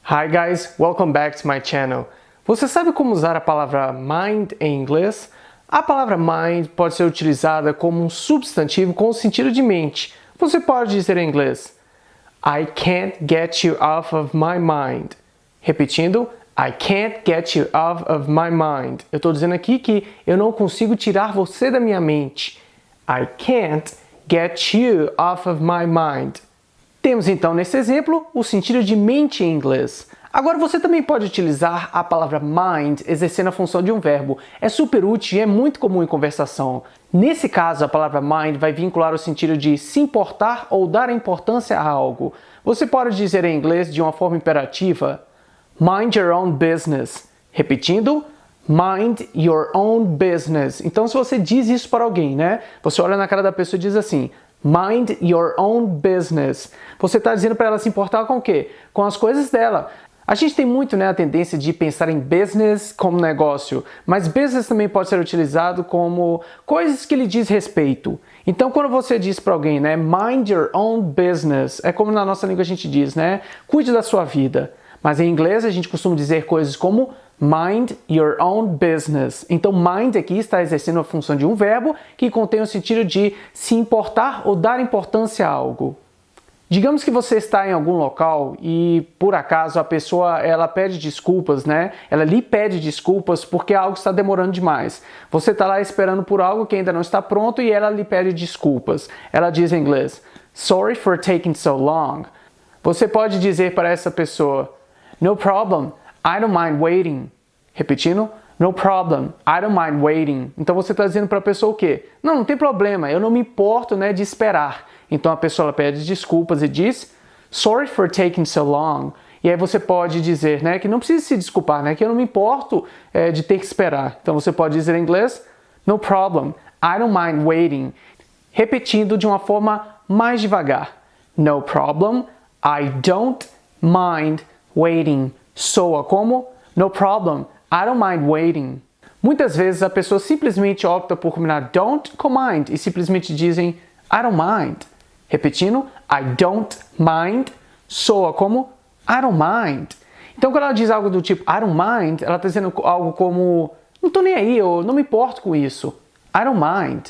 Hi guys, welcome back to my channel. Você sabe como usar a palavra mind em inglês? A palavra mind pode ser utilizada como um substantivo com o sentido de mente. Você pode dizer em inglês, I can't get you off of my mind. Repetindo, I can't get you off of my mind. Eu estou dizendo aqui que eu não consigo tirar você da minha mente. I can't get you off of my mind. Temos então nesse exemplo o sentido de mente em inglês. Agora você também pode utilizar a palavra mind exercendo a função de um verbo. É super útil e é muito comum em conversação. Nesse caso, a palavra mind vai vincular o sentido de se importar ou dar importância a algo. Você pode dizer em inglês de uma forma imperativa, mind your own business. Repetindo, mind your own business. Então se você diz isso para alguém, né? Você olha na cara da pessoa e diz assim, mind your own business. Você está dizendo para ela se importar com o quê? Com as coisas dela. A gente tem muito, né, a tendência de pensar em business como negócio, mas business também pode ser utilizado como coisas que lhe diz respeito. Então, quando você diz para alguém, né, mind your own business, é como na nossa língua a gente diz, né, cuide da sua vida. Mas em inglês a gente costuma dizer coisas como mind your own business. Então, mind aqui está exercendo a função de um verbo que contém o sentido de se importar ou dar importância a algo. Digamos que você está em algum local e, por acaso, a pessoa ela pede desculpas, né? Ela lhe pede desculpas porque algo está demorando demais. Você está lá esperando por algo que ainda não está pronto e ela lhe pede desculpas. Ela diz em inglês, sorry for taking so long. Você pode dizer para essa pessoa, no problem, I don't mind waiting. Repetindo, no problem, I don't mind waiting. Então você está dizendo para a pessoa o quê? Não tem problema, eu não me importo, né, de esperar. Então a pessoa ela pede desculpas e diz, sorry for taking so long. E aí você pode dizer, né, que não precisa se desculpar, né, que eu não me importo de ter que esperar. Então você pode dizer em inglês, no problem, I don't mind waiting. Repetindo de uma forma mais devagar. No problem, I don't mind waiting. Soa como, no problem, I don't mind waiting. Muitas vezes a pessoa simplesmente opta por combinar don't com mind e simplesmente dizem I don't mind. Repetindo, I don't mind, soa como I don't mind. Então quando ela diz algo do tipo I don't mind, ela está dizendo algo como não estou nem aí, eu não me importo com isso. I don't mind.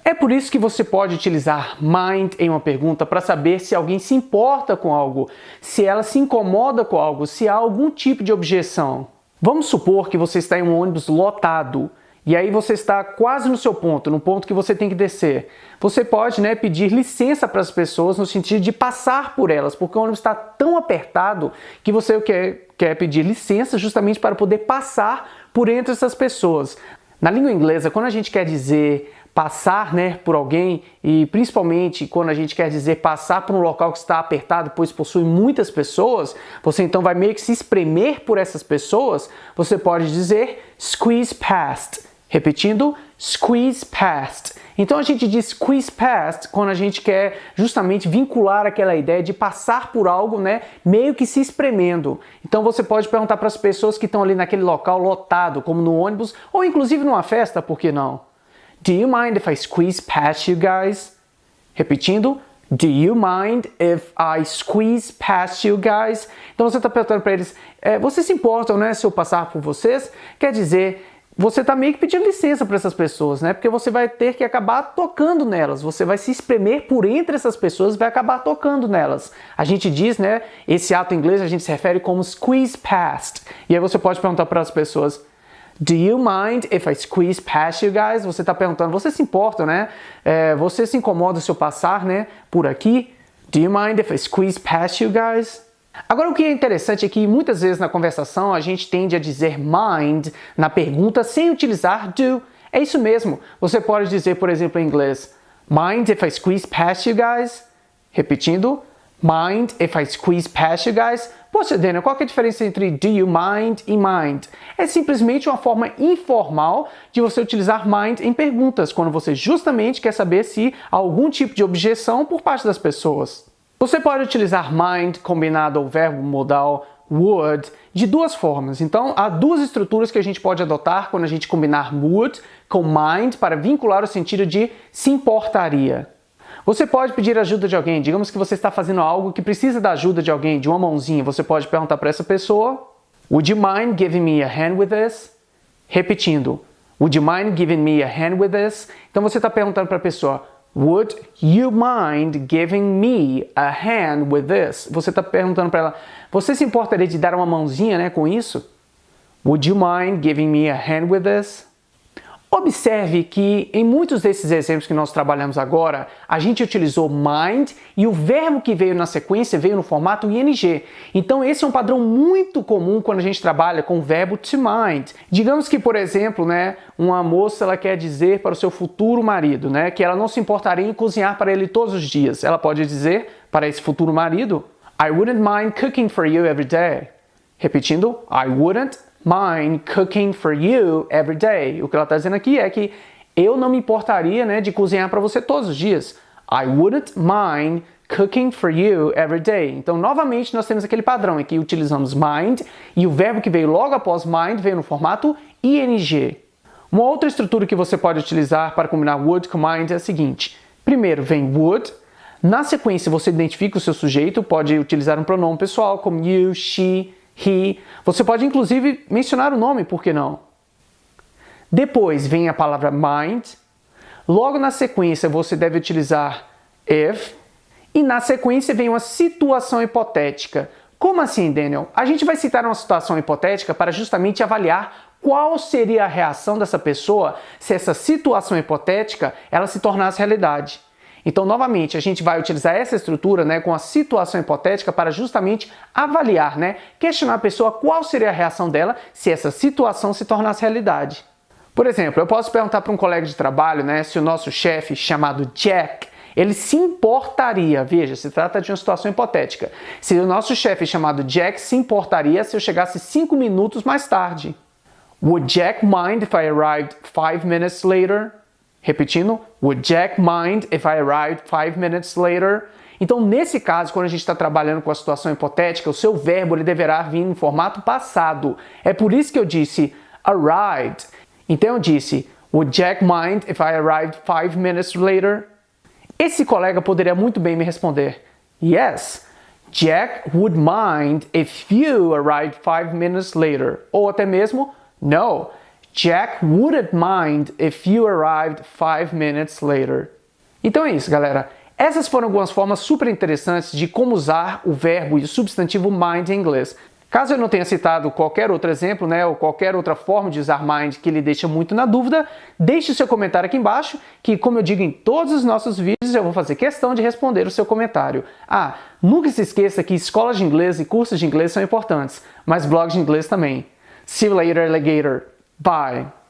É por isso que você pode utilizar mind em uma pergunta para saber se alguém se importa com algo, se ela se incomoda com algo, se há algum tipo de objeção. Vamos supor que você está em um ônibus lotado e aí você está quase no seu ponto, no ponto que você tem que descer. Você pode, né, pedir licença para as pessoas no sentido de passar por elas, porque o ônibus está tão apertado que você quer pedir licença justamente para poder passar por entre essas pessoas. Na língua inglesa, quando a gente quer dizer passar, né, por alguém, e principalmente quando a gente quer dizer passar por um local que está apertado, pois possui muitas pessoas, você então vai meio que se espremer por essas pessoas, você pode dizer squeeze past. Repetindo, squeeze past. Então a gente diz squeeze past quando a gente quer justamente vincular aquela ideia de passar por algo, né, meio que se espremendo. Então você pode perguntar para as pessoas que estão ali naquele local lotado, como no ônibus, ou inclusive numa festa, por que não? Do you mind if I squeeze past you guys? Repetindo, do you mind if I squeeze past you guys? Então você está perguntando para eles, vocês se importam, né, se eu passar por vocês? Quer dizer, você está meio que pedindo licença para essas pessoas, né? Porque você vai ter que acabar tocando nelas. Você vai se espremer por entre essas pessoas e vai acabar tocando nelas. A gente diz, né? Esse ato em inglês a gente se refere como squeeze past. E aí você pode perguntar para as pessoas, do you mind if I squeeze past you guys? Você está perguntando, você se importa, né? Você se incomoda se eu passar, né, por aqui? Do you mind if I squeeze past you guys? Agora o que é interessante é que muitas vezes na conversação a gente tende a dizer mind na pergunta sem utilizar do. É isso mesmo. Você pode dizer, por exemplo, em inglês, mind if I squeeze past you guys? Repetindo, mind if I squeeze past you guys? Poxa, Daniel, qual que é a diferença entre do you mind e mind? É simplesmente uma forma informal de você utilizar mind em perguntas, quando você justamente quer saber se há algum tipo de objeção por parte das pessoas. Você pode utilizar mind combinado ao verbo modal would de duas formas. Então, há duas estruturas que a gente pode adotar quando a gente combinar would com mind para vincular o sentido de se importaria. Você pode pedir ajuda de alguém. Digamos que você está fazendo algo que precisa da ajuda de alguém, de uma mãozinha. Você pode perguntar para essa pessoa: Would you mind giving me a hand with this? Repetindo. Would you mind giving me a hand with this? Então você está perguntando para a pessoa: Would you mind giving me a hand with this? Você está perguntando para ela: você se importaria de dar uma mãozinha, né, com isso? Would you mind giving me a hand with this? Observe que em muitos desses exemplos que nós trabalhamos agora, a gente utilizou mind e o verbo que veio na sequência veio no formato ing. Então esse é um padrão muito comum quando a gente trabalha com o verbo to mind. Digamos que, por exemplo, né, uma moça ela quer dizer para o seu futuro marido, né, que ela não se importaria em cozinhar para ele todos os dias. Ela pode dizer para esse futuro marido: I wouldn't mind cooking for you every day. Repetindo, I wouldn't mind cooking for you every day. O que ela está dizendo aqui é que eu não me importaria, né, de cozinhar para você todos os dias. I wouldn't mind cooking for you every day. Então, novamente, nós temos aquele padrão em que utilizamos mind e o verbo que veio logo após mind veio no formato ing. Uma outra estrutura que você pode utilizar para combinar would com mind é a seguinte. Primeiro vem would. Na sequência, você identifica o seu sujeito, pode utilizar um pronome pessoal como you, she, he. Você pode inclusive mencionar o nome, por que não? Depois vem a palavra mind. Logo na sequência você deve utilizar if. E na sequência vem uma situação hipotética. Como assim, Daniel? A gente vai citar uma situação hipotética para justamente avaliar qual seria a reação dessa pessoa se essa situação hipotética ela se tornasse realidade. Então, novamente, a gente vai utilizar essa estrutura, né, com a situação hipotética para justamente avaliar, né, questionar a pessoa qual seria a reação dela se essa situação se tornasse realidade. Por exemplo, eu posso perguntar para um colega de trabalho, né, se o nosso chefe, chamado Jack, ele se importaria, veja, se trata de uma situação hipotética, se o nosso chefe chamado Jack se importaria se eu chegasse 5 minutos mais tarde. Would Jack mind if I arrived 5 minutes later? Repetindo, would Jack mind if I arrived 5 minutes later? Então, nesse caso, quando a gente está trabalhando com a situação hipotética, o seu verbo ele deverá vir no formato passado. É por isso que eu disse arrived. Então, eu disse, would Jack mind if I arrived 5 minutes later? Esse colega poderia muito bem me responder, yes, Jack would mind if you arrived 5 minutes later. Ou até mesmo, no, Jack wouldn't mind if you arrived 5 minutes later. Então é isso, galera. Essas foram algumas formas super interessantes de como usar o verbo e o substantivo mind em inglês. Caso eu não tenha citado qualquer outro exemplo, né, ou qualquer outra forma de usar mind que lhe deixa muito na dúvida, deixe o seu comentário aqui embaixo, que como eu digo em todos os nossos vídeos, eu vou fazer questão de responder o seu comentário. Ah, nunca se esqueça que escolas de inglês e cursos de inglês são importantes, mas blogs de inglês também. See you later, alligator. Bye.